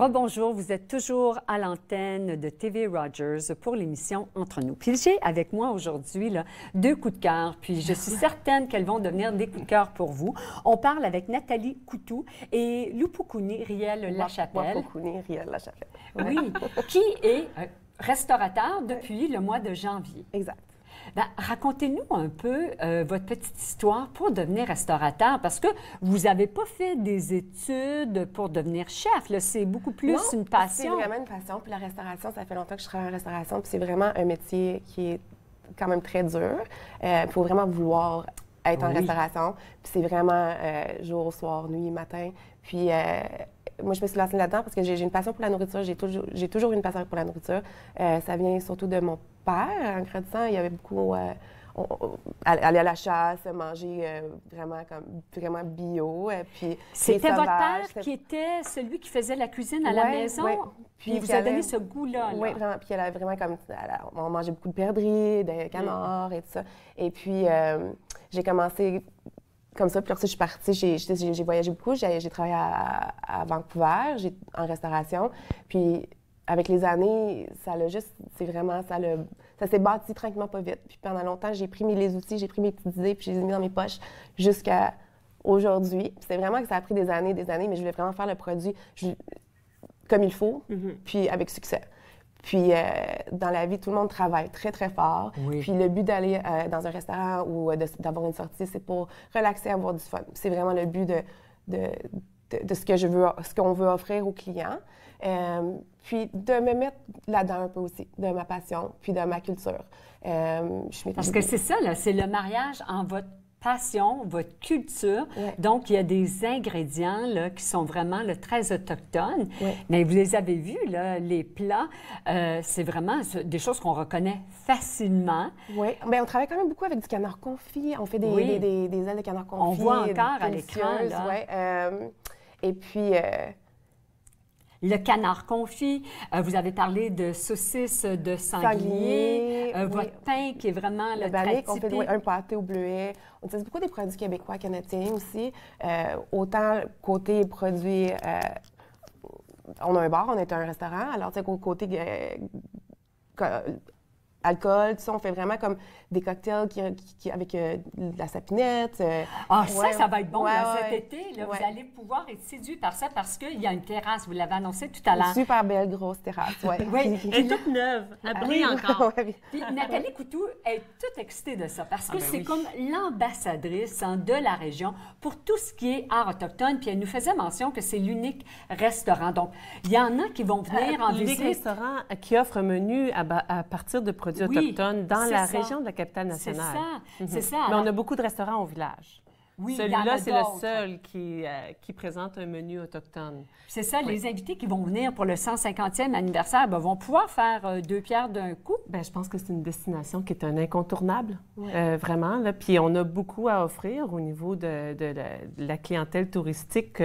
Rebonjour, vous êtes toujours à l'antenne de TV Rogers pour l'émission Entre nous. Puis j'ai avec moi aujourd'hui deux coups de cœur, puis je suis certaine qu'elles vont devenir des coups de cœur pour vous. On parle avec Nathalie Coutu et Lupukuni Riel-Lachapelle. Lupukuni Riel-Lachapelle. Oui, qui est restaurateur depuis le mois de janvier. Exact. Bien, racontez-nous un peu votre petite histoire pour devenir restaurateur, parce que vous n'avez pas fait des études pour devenir chef. C'est beaucoup plus une passion. C'est vraiment une passion. Puis la restauration, ça fait longtemps que je travaille en restauration. Puis c'est vraiment un métier qui est quand même très dur. Il faut vraiment vouloir être en restauration. Puis c'est vraiment jour, soir, nuit, matin. Puis moi, je me suis lancée là-dedans parce que j'ai une passion pour la nourriture. J'ai toujours eu une passion pour la nourriture. Ça vient surtout de mon père. En grandissant, il y avait beaucoup... aller à la chasse, manger vraiment bio. Puis c'était votre père qui était celui qui faisait la cuisine à la maison? Oui. Puis il vous a donné ce goût-là. Oui, vraiment. Puis elle avait vraiment comme... On mangeait beaucoup de perdrix, de canards et tout ça. Et puis, j'ai commencé... Comme ça, puis après ça, je suis partie, j'ai voyagé beaucoup, j'ai travaillé à Vancouver, en restauration, puis avec les années, ça s'est bâti tranquillement pas vite. Puis pendant longtemps, j'ai pris les outils, j'ai pris mes petites idées, puis je les ai mis dans mes poches jusqu'à aujourd'hui. C'est vraiment que ça a pris des années, mais je voulais vraiment faire le produit comme il faut, puis avec succès. Puis, dans la vie, tout le monde travaille très, très fort. Oui. Puis, le but d'aller dans un restaurant ou d'avoir une sortie, c'est pour relaxer, avoir du fun. C'est vraiment le but de ce qu'on veut offrir aux clients. Puis, de me mettre là-dedans un peu aussi, de ma passion, puis de ma culture. Parce que c'est ça, c'est le mariage en votre passion, votre culture. Ouais. Donc, il y a des ingrédients qui sont vraiment très autochtones. Ouais. Mais vous les avez vus, les plats, c'est vraiment des choses qu'on reconnaît facilement. Oui. Bien, on travaille quand même beaucoup avec du canard confit. On fait des ailes de canard confit. On voit encore à l'écran. Oui. Et puis... Le canard confit, vous avez parlé de saucisses de sanglier, votre pain qui est vraiment le barrique, on fait un pâté au bleuet. On utilise beaucoup des produits québécois, canadiens aussi. Autant côté produits, on a un bar, on est un restaurant, alors tu sais, côté alcool, tout ça, on fait vraiment comme des cocktails avec de la sapinette. Ça va être bon cet été. Vous allez pouvoir être séduit par ça parce qu'il y a une terrasse, vous l'avez annoncé tout à l'heure. Une super belle grosse terrasse, oui. Elle est toute neuve, elle brille encore. Puis Nathalie Coutu est toute excitée de ça parce que c'est comme l'ambassadrice de la région pour tout ce qui est art autochtone. Puis elle nous faisait mention que c'est l'unique restaurant. Donc, il y en a qui vont venir en visite. L'unique restaurant qui offre un menu à partir de produits autochtones dans la région de la capitale nationale. C'est ça. Mais on a beaucoup de restaurants au village. Oui, celui-là, c'est le seul qui présente un menu autochtone. C'est ça, les invités qui vont venir pour le 150e anniversaire vont pouvoir faire deux pierres d'un coup. Bien, je pense que c'est une destination qui est un incontournable, vraiment. Là. Puis on a beaucoup à offrir au niveau de la clientèle touristique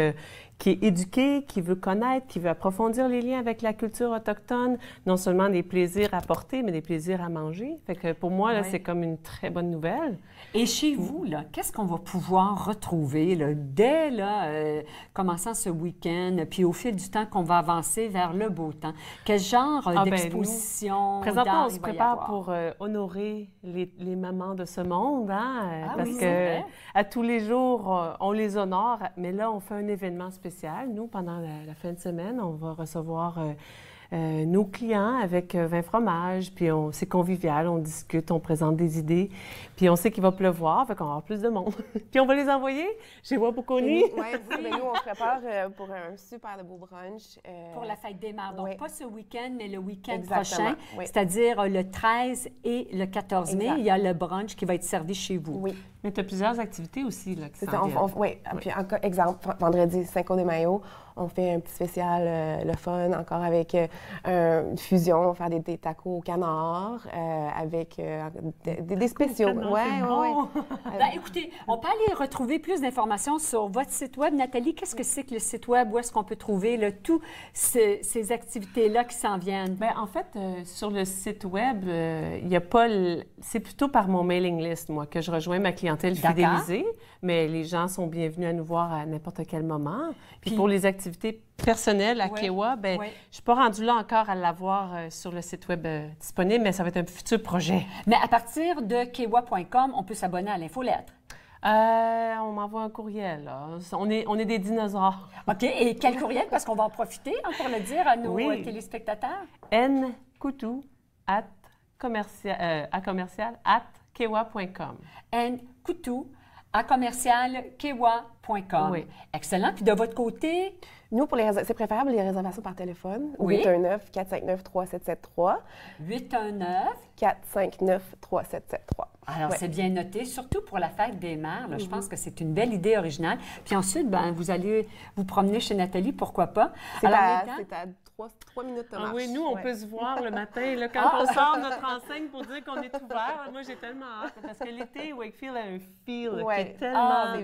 qui est éduquée, qui veut connaître, qui veut approfondir les liens avec la culture autochtone, non seulement des plaisirs à porter, mais des plaisirs à manger. Fait que pour moi, c'est comme une très bonne nouvelle. Et chez vous, qu'est-ce qu'on va pouvoir retrouver dès commençant ce week-end, puis au fil du temps qu'on va avancer vers le beau temps? Quel genre d'exposition? Présentement, on se prépare pour honorer les mamans de ce monde, parce que à tous les jours, on les honore, mais là, on fait un événement spécial. Nous, pendant la fin de semaine, on va recevoir nos clients avec 20 fromages, puis c'est convivial, on discute, on présente des idées, puis on sait qu'il va pleuvoir, fait qu'on va avoir plus de monde. Puis on va les envoyer chez Wapukuni. Oui, nous, on prépare pour un super de beau brunch. Pour la fête des mères. Donc, pas ce week-end, mais le week-end prochain, c'est-à-dire le 13 et le 14 mai, il y a le brunch qui va être servi chez vous. Oui. Mais tu as plusieurs activités aussi qui s'en viennent. Oui. Puis encore, exemple, vendredi, Cinco de Mayo, on fait un petit spécial, le fun, encore avec une fusion, on va faire des tacos au canard, avec des spéciaux. Écoutez, on peut aller retrouver plus d'informations sur votre site Web. Nathalie, qu'est-ce que c'est que le site Web? Où est-ce qu'on peut trouver toutes ces activités-là qui s'en viennent? Bien, en fait, sur le site Web, il n'y a pas... C'est plutôt par mon mailing list, moi, que je rejoins ma clientèle fidélisée. Mais les gens sont bienvenus à nous voir à n'importe quel moment. Puis pour les activités personnel à Kewa, ben, je ne suis pas rendue là encore à l'avoir sur le site web disponible, mais ça va être un futur projet. Mais à partir de kewa.com, on peut s'abonner à l'infolettre. On m'envoie un courriel. Là. On est des dinosaures. OK. Et quel courriel? Parce qu'on va en profiter pour le dire à nos téléspectateurs. nkoutou@kewa.com. nkoutou@kewa.com. Oui. Excellent. Puis de votre côté? Nous, c'est préférable les réservations par téléphone. Oui. 819-459-3773. 819-459-3773. Alors, c'est bien noté, surtout pour la fête des mères. Là, je pense que c'est une belle idée originale. Puis ensuite, ben, vous allez vous promener chez Nathalie, pourquoi pas. C'est à 3 minutes de marche. Oui, nous, on peut se voir le matin là, quand on sort notre enseigne pour dire qu'on est ouvert. Moi, j'ai tellement hâte parce que l'été, Wakefield a un feel qui est tellement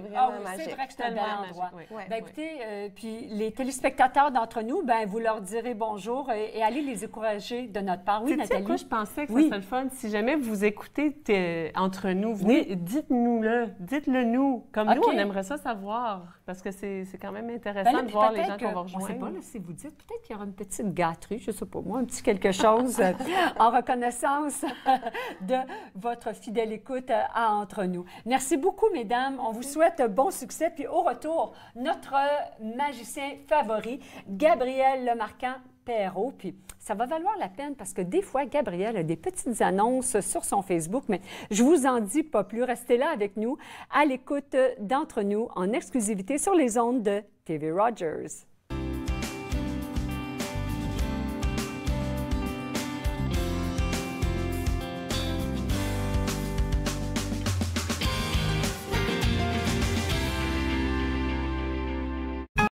magique. C'est vrai que c'est un bel endroit. Ben, écoutez, puis les téléspectateurs d'entre nous, ben, vous leur direz bonjour et allez les encourager de notre part. Oui, Nathalie? Quoi, je pensais que ça serait le fun. Si jamais vous écoutez entre nous, venez, dites-le nous. Comme nous, on aimerait ça savoir parce que c'est quand même intéressant de voir les gens qu'on va rejoindre. On ne sait pas là, si vous dites, peut-être qu'il y aura une petite gâterie, je ne sais pas moi, un petit quelque chose en reconnaissance de votre fidèle écoute à Entre nous. Merci beaucoup, mesdames. On vous souhaite bon succès. Puis au retour, notre magicien favori, Gabriel Lemarquand-Perrault. Puis ça va valoir la peine parce que des fois, Gabriel a des petites annonces sur son Facebook, mais je vous en dis pas plus. Restez là avec nous, à l'écoute d'Entre nous, en exclusivité sur les ondes de TV Rogers.